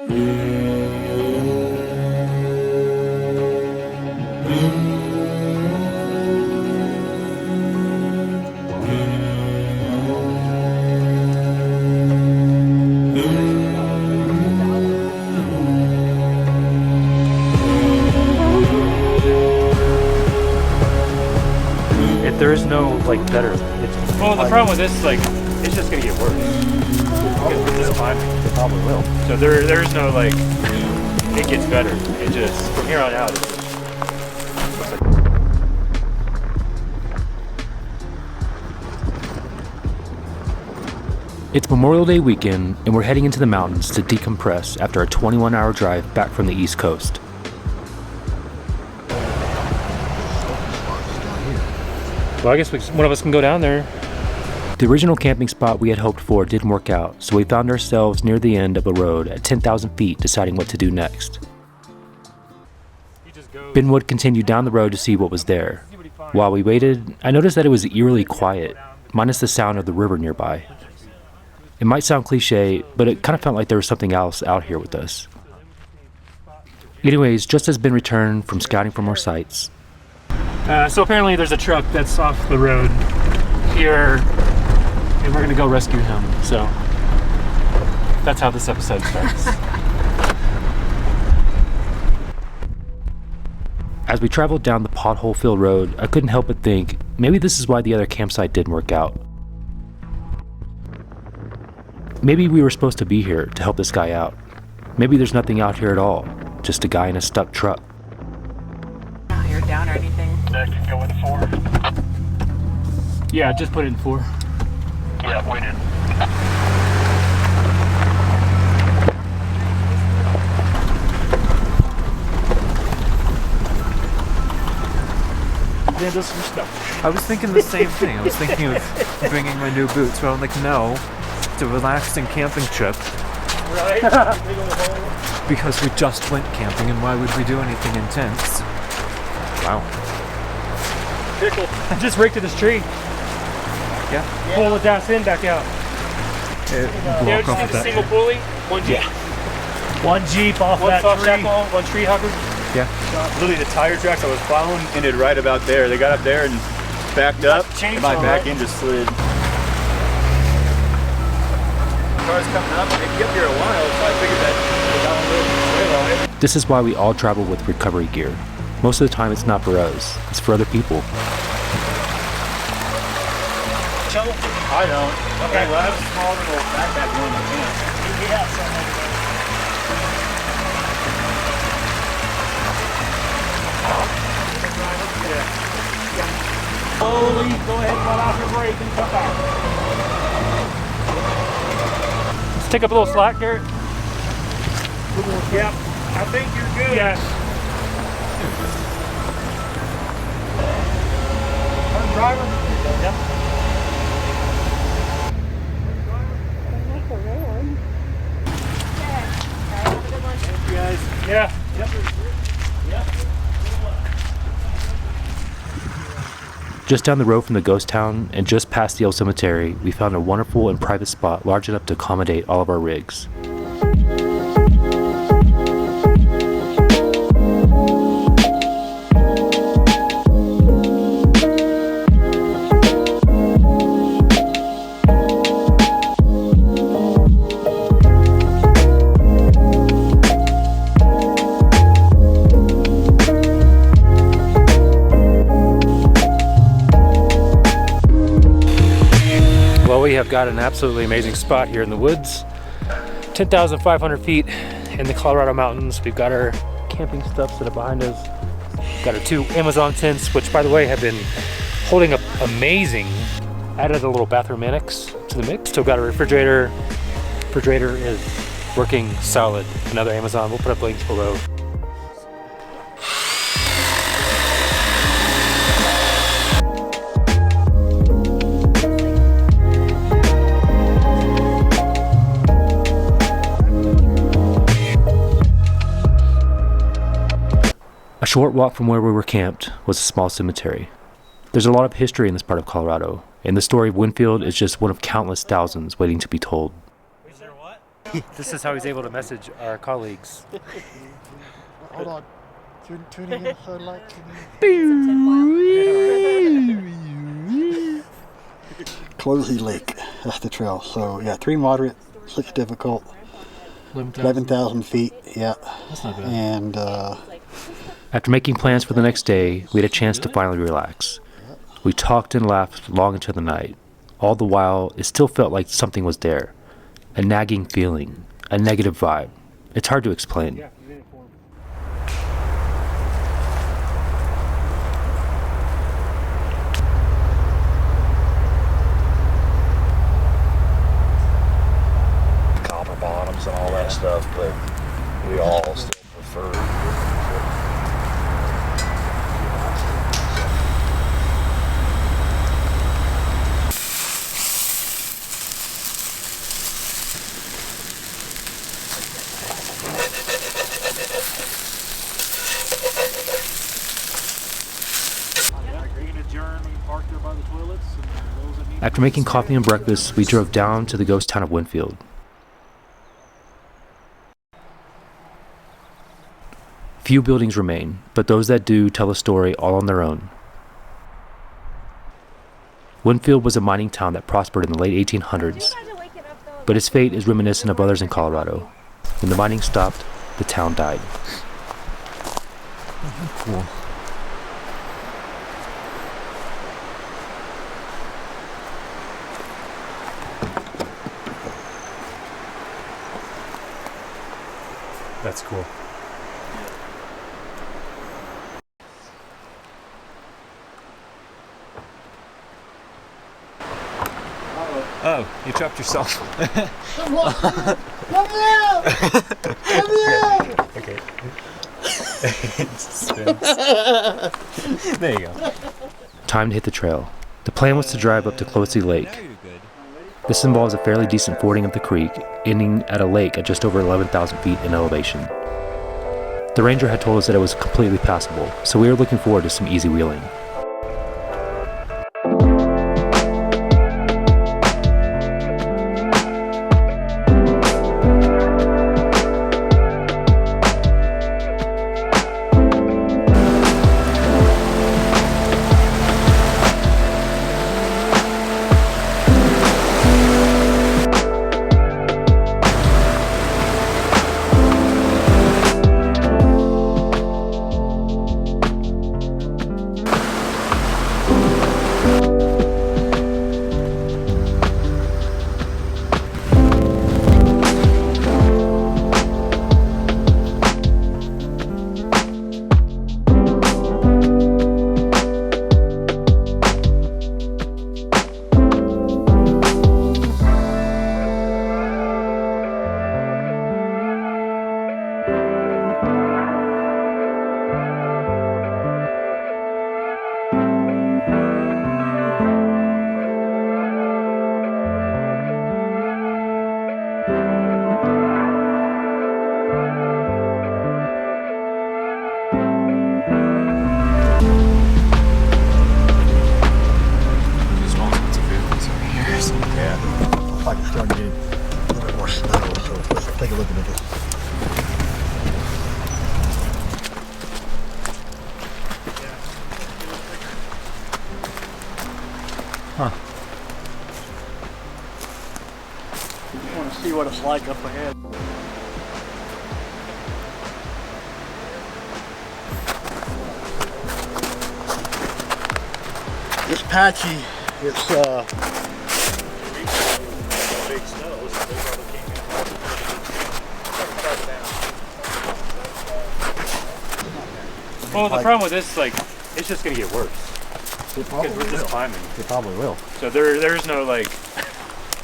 There is no like better. Well, the problem with this is like it's just gonna get worse. Because with this climbing, It probably will. so there's no like it gets better. It just from here on out. It's Memorial Day weekend, and we're heading into the mountains to decompress after a 21-hour drive back from the East Coast. Well, I guess one of us can go down there. The original camping spot we had hoped for didn't work out, so we found ourselves near the end of a road at 10,000 feet deciding what to do next. Ben Wood continued down the road to see what was there. While we waited, I noticed that it was eerily quiet, minus the sound of the river nearby. It might sound cliche, but it kind of felt like there was something else out here with us. Anyways, just as Ben returned from scouting from our sites, So apparently there's a truck that's off the road here, and we're gonna go rescue him. So that's how this episode starts. as we traveled down the pothole-filled road, I couldn't help but think, maybe this is why the other campsite didn't work out. Maybe we were supposed to be here to help this guy out. Maybe there's nothing out here at all, just a guy in a stuck truck. Not here down or anything. That can go in 4. Yeah, just put it in 4. Yeah, wait in. I was thinking the same thing. I was thinking of bringing my new boots, but I'm like, no, it's a relaxing camping trip. Right? Because we just went camping, and why would we do anything intense? Wow. Pickle. Just raked to this tree. Yeah. Pull the ass in, back out. Block off of that. Single pulley, 1 Jeep. One Jeep off One that soft tree. shackle, 1 tree hugger. Yeah. Literally the tire tracks I was following ended right about there. They got up there and backed up, and my back end just slid. Cars coming up, they'd be up here a while, so I figured that down a little trail on it. This is why we all travel with recovery gear. Most of the time it's not for us, it's for other people. I don't. Okay, well, I have a small little backpack going in my pants. Yeah, something like that. Slowly, go ahead and let off your brake and come back. Let's take up a little slack, Garrett. Yep, I think you're good. Yes. Turn driver. Yep. Yeah. Yep. Yep. Just down the road from the ghost town and just past the old cemetery, we found a wonderful and private spot large enough to accommodate all of our rigs. Well, we have got an absolutely amazing spot here in the woods. 10,500 feet in the Colorado mountains. We've got our camping stuff set up behind us. Got our 2 Amazon tents, which by the way have been holding up amazing. Added a little bathroom annex to the mix. Still got a refrigerator. Refrigerator is working solid. Another Amazon. We'll put up links below. A short walk from where we were camped was a small cemetery. There's a lot of history in this part of Colorado, and the story of Winfield is just one of countless thousands waiting to be told. Is there what? This is how he's able to message our colleagues. Hold on. Tuning in her light. Closey Lake. That's the trail. So yeah, 3 moderate, 6 difficult, 11,000 feet. Yeah. That's not bad. And After making plans for the next day, we had a chance to finally relax. We talked and laughed long into the night. All the while, it still felt like something was there. A nagging feeling, a negative vibe. It's hard to explain. Copper bottoms and all that stuff, but we all still prefer. After making coffee and breakfast, we drove down to the ghost town of Winfield. Few buildings remain, but those that do tell a story all on their own. Winfield was a mining town that prospered in the late 1800s, but its fate is reminiscent of others in Colorado. When the mining stopped, the town died. Cool. That's cool. Oh, you trapped yourself. Okay. There you go. Time to hit the trail. The plan was to drive up to Closey Lake. This involves a fairly decent fording of the creek, ending at a lake at just over 11,000 feet in elevation. The ranger had told us that it was completely passable, so we were looking forward to some easy wheeling. like it's starting to get a little bit more snow, so let's take a look at this. I want to see what it's like up ahead. It's patchy. It's Big snow, so they probably can't get Well, the problem with this, like, it's just gonna get worse because we're just climbing. It probably will. So there's no like,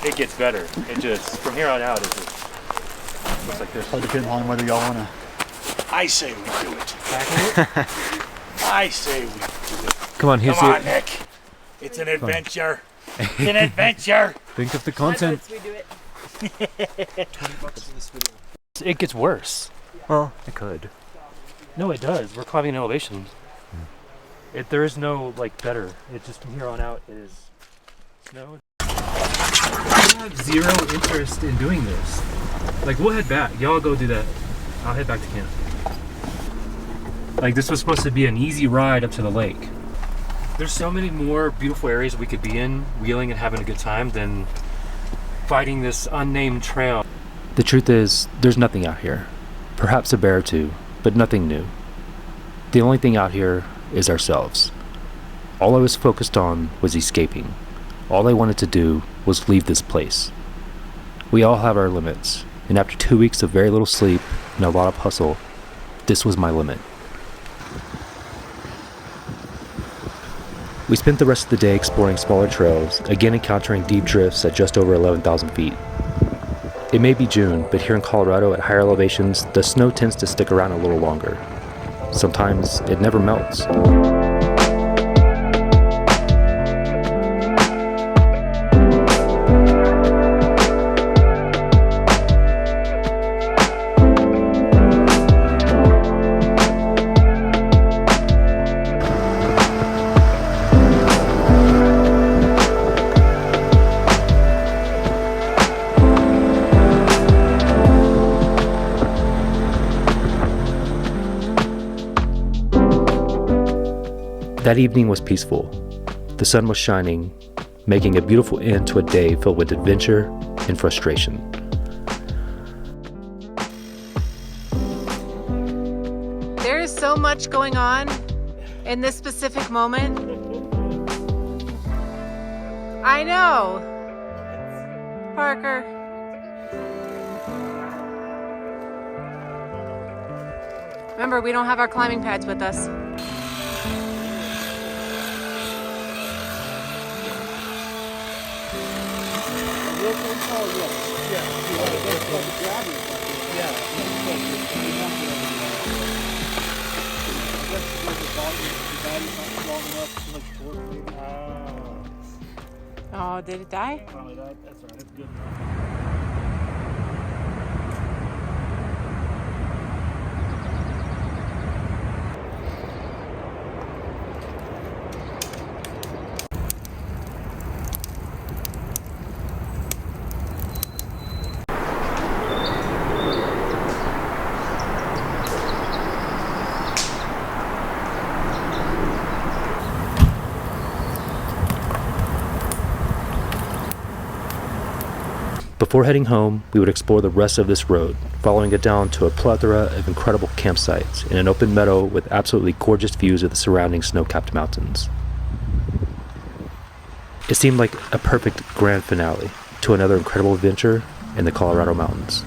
it gets better. It just from here on out, it just looks like this. So depending on whether y'all want to. I say we do it. I say we do it. Come on, here's Come on, it. Nick. It's an adventure. It's an adventure. Think of the content. It gets worse. Well, it could. No, it does. We're climbing an elevation. There is no like better. It just from here on out is snow. I have zero interest in doing this. Like, we'll head back. Y'all go do that. I'll head back to camp. Like, this was supposed to be an easy ride up to the lake. There's so many more beautiful areas we could be in, wheeling and having a good time, than fighting this unnamed trail. The truth is, there's nothing out here. Perhaps a bear or two, but nothing new. The only thing out here is ourselves. All I was focused on was escaping. All I wanted to do was leave this place. We all have our limits, and after 2 weeks of very little sleep and a lot of hustle, this was my limit. We spent the rest of the day exploring smaller trails, again encountering deep drifts at just over 11,000 feet. It may be June, but here in Colorado at higher elevations, the snow tends to stick around a little longer. Sometimes it never melts. That evening was peaceful. The sun was shining, making a beautiful end to a day filled with adventure and frustration. There is so much going on in this specific moment. I know. Parker. Remember, we don't have our climbing pads with us. Oh, did it die? Before heading home, we would explore the rest of this road, following it down to a plethora of incredible campsites in an open meadow with absolutely gorgeous views of the surrounding snow-capped mountains. It seemed like a perfect grand finale to another incredible adventure in the Colorado mountains.